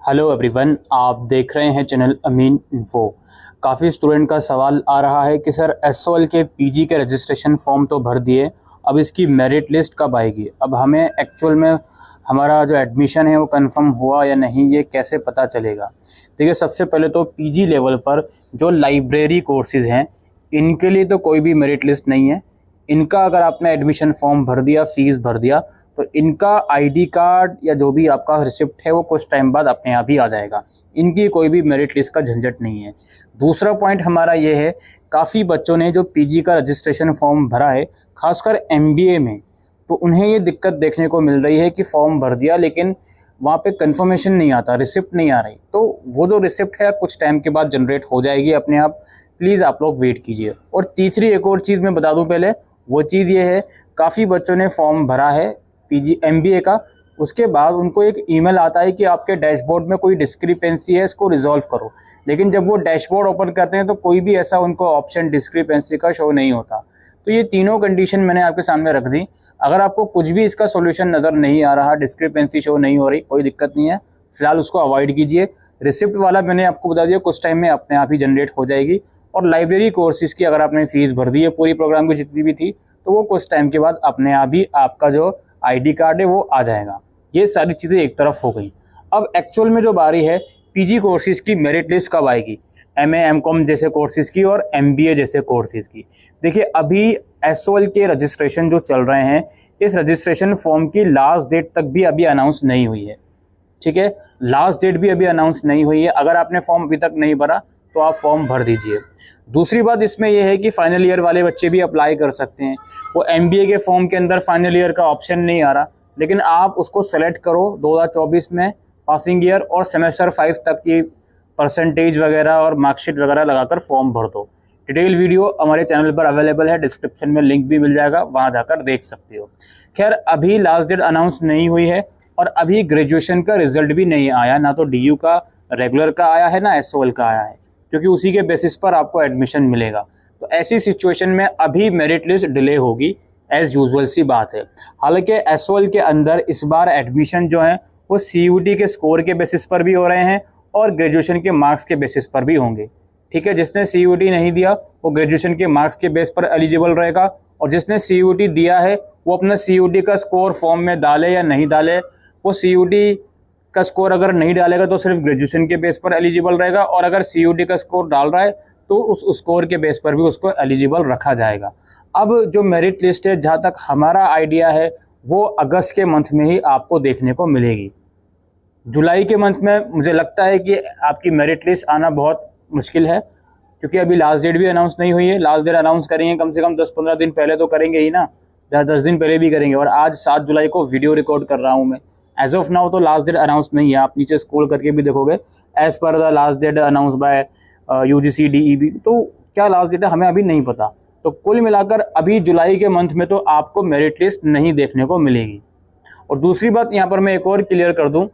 Hello everyone, आप देख रहे हैं चैनल अमीन इन्फो। काफ़ी स्टूडेंट का सवाल आ रहा है कि सर एसओएल के पीजी के रजिस्ट्रेशन फॉर्म तो भर दिए, अब इसकी मेरिट लिस्ट कब आएगी। अब हमें एक्चुअल में हमारा जो एडमिशन है वो कंफर्म हुआ या नहीं, ये कैसे पता चलेगा। देखिए, सबसे पहले तो पीजी लेवल पर जो लाइब्रेरी कोर्सेज़ हैं इनके लिए तो कोई भी मेरिट लिस्ट नहीं है। इनका अगर आपने एडमिशन फॉर्म भर दिया, फीस भर दिया, तो इनका आईडी कार्ड या जो भी आपका रिसिप्ट है वो कुछ टाइम बाद अपने आप ही आ जाएगा। इनकी कोई भी मेरिट लिस्ट का झंझट नहीं है। दूसरा पॉइंट हमारा ये है, काफ़ी बच्चों ने जो पीजी का रजिस्ट्रेशन फॉर्म भरा है, खासकर एमबीए में, तो उन्हें ये दिक्कत देखने को मिल रही है कि फॉर्म भर दिया लेकिन वहाँ पे कंफर्मेशन नहीं आता, रिसिप्ट नहीं आ रही। तो वो जो रिसिप्ट है कुछ टाइम के बाद जनरेट हो जाएगी अपने आप, प्लीज़ आप लोग वेट कीजिए। और तीसरी एक और चीज़ मैं बता दूं पहले, वो चीज़ ये है, काफ़ी बच्चों ने फॉर्म भरा है पीजी एमबीए का, उसके बाद उनको एक ईमेल आता है कि आपके डैशबोर्ड में कोई डिस्क्रिपेंसी है, इसको रिजॉल्व करो। लेकिन जब वो डैशबोर्ड ओपन करते हैं तो कोई भी ऐसा उनको ऑप्शन डिस्क्रिपेंसी का शो नहीं होता। तो ये तीनों कंडीशन मैंने आपके सामने रख दी। अगर आपको कुछ भी इसका सोल्यूशन नज़र नहीं आ रहा, डिस्क्रिपेंसी शो नहीं हो रही, कोई दिक्कत नहीं है, फिलहाल उसको अवॉइड कीजिए। रिसिप्ट वाला मैंने आपको बता दिया, कुछ टाइम में अपने आप ही जनरेट हो जाएगी। और लाइब्रेरी कोर्सेज़ की अगर आपने फ़ीस भर दी है पूरी प्रोग्राम की जितनी भी थी, तो वो कुछ टाइम के बाद अपने आप ही आपका जो आईडी कार्ड है वो आ जाएगा। ये सारी चीज़ें एक तरफ हो गई। अब एक्चुअल में जो बारी है पीजी कोर्सेज़ की मेरिट लिस्ट कब आएगी, एमए एमकॉम जैसे कोर्सेज़ की और एमबीए जैसे कोर्सेज़ की। देखिए, अभी एसओएल के रजिस्ट्रेशन जो चल रहे हैं, इस रजिस्ट्रेशन फॉर्म की लास्ट डेट तक भी अभी अनाउंस नहीं हुई है। ठीक है, लास्ट डेट भी अभी अनाउंस नहीं हुई है। अगर आपने फॉर्म अभी तक नहीं भरा तो आप फॉर्म भर दीजिए। दूसरी बात इसमें यह है कि फाइनल ईयर वाले बच्चे भी अप्लाई कर सकते हैं। वो एमबीए के फॉर्म के अंदर फाइनल ईयर का ऑप्शन नहीं आ रहा, लेकिन आप उसको सेलेक्ट करो 2024 में पासिंग ईयर और सेमेस्टर 5 तक की परसेंटेज वगैरह और मार्कशीट वगैरह लगाकर फॉर्म भर दो। डिटेल वीडियो हमारे चैनल पर अवेलेबल है, डिस्क्रिप्शन में लिंक भी मिल जाएगा, वहाँ जाकर देख सकते हो। खैर, अभी लास्ट डेट अनाउंस नहीं हुई है और अभी ग्रेजुएशन का रिजल्ट भी नहीं आया, ना तो डीयू का रेगुलर का आया है ना एसओएल का आया है, क्योंकि उसी के बेसिस पर आपको एडमिशन मिलेगा। तो ऐसी सिचुएशन में अभी मेरिट लिस्ट डिले होगी, एज यूजुअल सी बात है। हालांकि एसओएल के अंदर इस बार एडमिशन जो है वो सीयूटी के स्कोर के बेसिस पर भी हो रहे हैं और ग्रेजुएशन के मार्क्स के बेसिस पर भी होंगे। ठीक है, जिसने सीयूटी नहीं दिया वो ग्रेजुएशन के मार्क्स के बेस पर एलिजिबल रहेगा, और जिसने सीयूटी दिया है वो अपना सीयूटी का स्कोर फॉर्म में डाले या नहीं डाले, वो सीयूटी का स्कोर अगर नहीं डालेगा तो सिर्फ ग्रेजुएशन के बेस पर एलिजिबल रहेगा, और अगर सीयूटी का स्कोर डाल रहा है तो उस स्कोर के बेस पर भी उसको एलिजिबल रखा जाएगा। अब जो मेरिट लिस्ट है, जहाँ तक हमारा आइडिया है, वो अगस्त के मंथ में ही आपको देखने को मिलेगी। जुलाई के मंथ में मुझे लगता है कि आपकी मेरिट लिस्ट आना बहुत मुश्किल है, क्योंकि अभी लास्ट डेट भी अनाउंस नहीं हुई है। लास्ट डेट अनाउंस करेंगे कम से कम 10-15 दिन पहले तो करेंगे ही ना, 10 दिन पहले भी करेंगे। और आज 7 जुलाई को वीडियो रिकॉर्ड कर रहा हूँ मैं। एज ऑफ नाउ तो लास्ट डेट अनाउंस नहीं है, आप नीचे स्क्रॉल करके भी देखोगे, as per the last date announce by UGC DEB, तो क्या लास्ट डेट है हमें अभी नहीं पता। तो कुल मिलाकर अभी जुलाई के मंथ में तो आपको मेरिट लिस्ट नहीं देखने को मिलेगी। और दूसरी बात यहाँ पर मैं एक और क्लियर कर दूँ,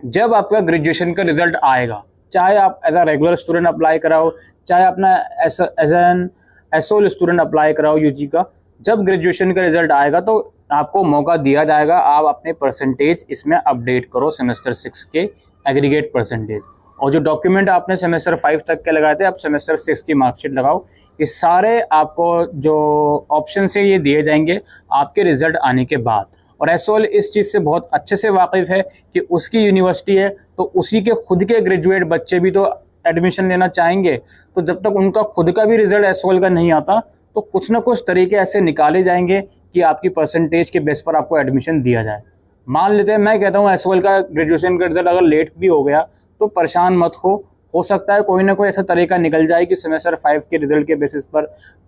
जब आपका ग्रेजुएशन का रिजल्ट आएगा, चाहे आप as a regular student apply कराओ, चाहे अपना as an SOL student apply कराओ यूजी का, जब ग्रेजुएशन का रिजल्ट आएगा तो आपको मौका दिया जाएगा, आप अपने परसेंटेज इसमें अपडेट करो, सेमेस्टर 6 के एग्रीगेट परसेंटेज। और जो डॉक्यूमेंट आपने सेमेस्टर 5 तक के लगाए थे, आप सेमेस्टर 6 की मार्कशीट लगाओ। ये सारे आपको जो ऑप्शन है ये दिए जाएंगे आपके रिजल्ट आने के बाद। और एसओएल इस चीज़ से बहुत अच्छे से वाकिफ़ है कि उसकी यूनिवर्सिटी है, तो उसी के खुद के ग्रेजुएट बच्चे भी तो एडमिशन लेना चाहेंगे। तो जब तक उनका खुद का भी रिजल्ट एसओएल का नहीं आता, तो कुछ ना कुछ तरीके ऐसे निकाले जाएंगे कि आपकी परसेंटेज के बेस पर आपको एडमिशन दिया जाए। मान लेते हैं, मैं कहता हूँ एसओएल का ग्रेजुएशन का रिजल्ट अगर लेट भी हो गया तो परेशान मत हो सकता है कोई ना कोई ऐसा तरीका निकल जाए कि सेमेस्टर 5 के रिजल्ट के बेसिस पर,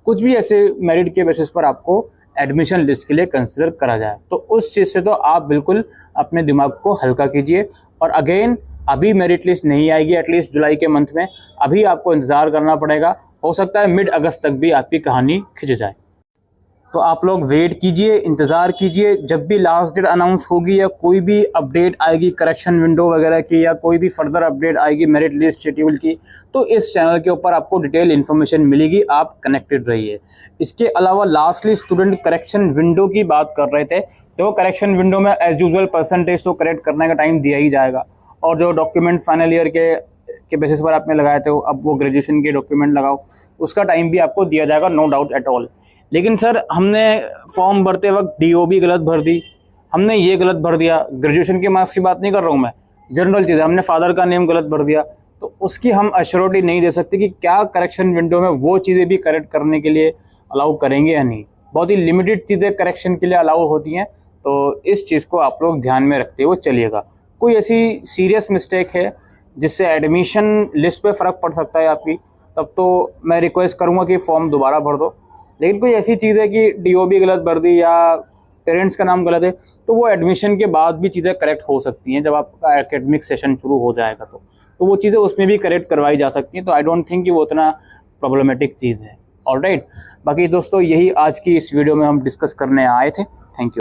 कुछ भी ऐसे मेरिट के बेसिस पर आपको एडमिशन लिस्ट के लिए कंसिडर करा जाए। तो उस चीज़ से तो आप बिल्कुल अपने दिमाग को हल्का कीजिए। और अगेन, अभी मेरिट लिस्ट नहीं आएगी एटलीस्ट जुलाई के मंथ में, अभी आपको इंतज़ार करना पड़ेगा। हो सकता है मिड अगस्त तक भी आपकी कहानी खिंच जाए। तो आप लोग वेट कीजिए, इंतज़ार कीजिए। जब भी लास्ट डेट अनाउंस होगी या कोई भी अपडेट आएगी करेक्शन विंडो वगैरह की, या कोई भी फर्दर अपडेट आएगी मेरिट लिस्ट शेड्यूल की, तो इस चैनल के ऊपर आपको डिटेल इन्फॉर्मेशन मिलेगी। आप कनेक्टेड रहिए। इसके अलावा लास्टली स्टूडेंट करेक्शन विंडो की बात कर रहे थे, तो करेक्शन विंडो में एज यूजुअल परसेंटेज तो करेक्ट करने का टाइम दिया ही जाएगा। और जो डॉक्यूमेंट फाइनल ईयर के बेसिस पर आपने लगाए थे अब वो ग्रेजुएशन के डॉक्यूमेंट लगाओ, उसका टाइम भी आपको दिया जाएगा, नो डाउट एट ऑल। लेकिन सर हमने फॉर्म भरते वक्त DO भी गलत भर दी, हमने ये गलत भर दिया, ग्रेजुएशन के मार्क्स की बात नहीं कर रहा हूँ मैं, जनरल चीज़ है, हमने फादर का नेम गलत भर दिया, तो उसकी हम अश्योरिटी नहीं दे सकते कि क्या करेक्शन विंडो में वो चीज़ें भी करेक्ट करने के लिए अलाउ करेंगे या नहीं। बहुत ही लिमिटेड चीज़ें करेक्शन के लिए अलाउ होती हैं, तो इस चीज़ को आप लोग ध्यान में रखते हुए चलिएगा। कोई ऐसी सीरियस मिस्टेक है जिससे एडमिशन लिस्ट पे फ़र्क पड़ सकता है आपकी, तब तो मैं रिक्वेस्ट करूँगा कि फॉर्म दोबारा भर दो। लेकिन कोई ऐसी चीज़ है कि DO भी गलत भर दी या पेरेंट्स का नाम गलत है, तो वो एडमिशन के बाद भी चीज़ें करेक्ट हो सकती हैं, जब आपका एकेडमिक सेशन शुरू हो जाएगा तो वो चीज़ें उसमें भी करेक्ट करवाई जा सकती हैं। तो आई डोंट थिंक कि वो उतना प्रॉब्लमेटिक चीज़ है। ऑलराइट, बाकी दोस्तों यही आज की इस वीडियो में हम डिस्कस करने आए थे। Thank you.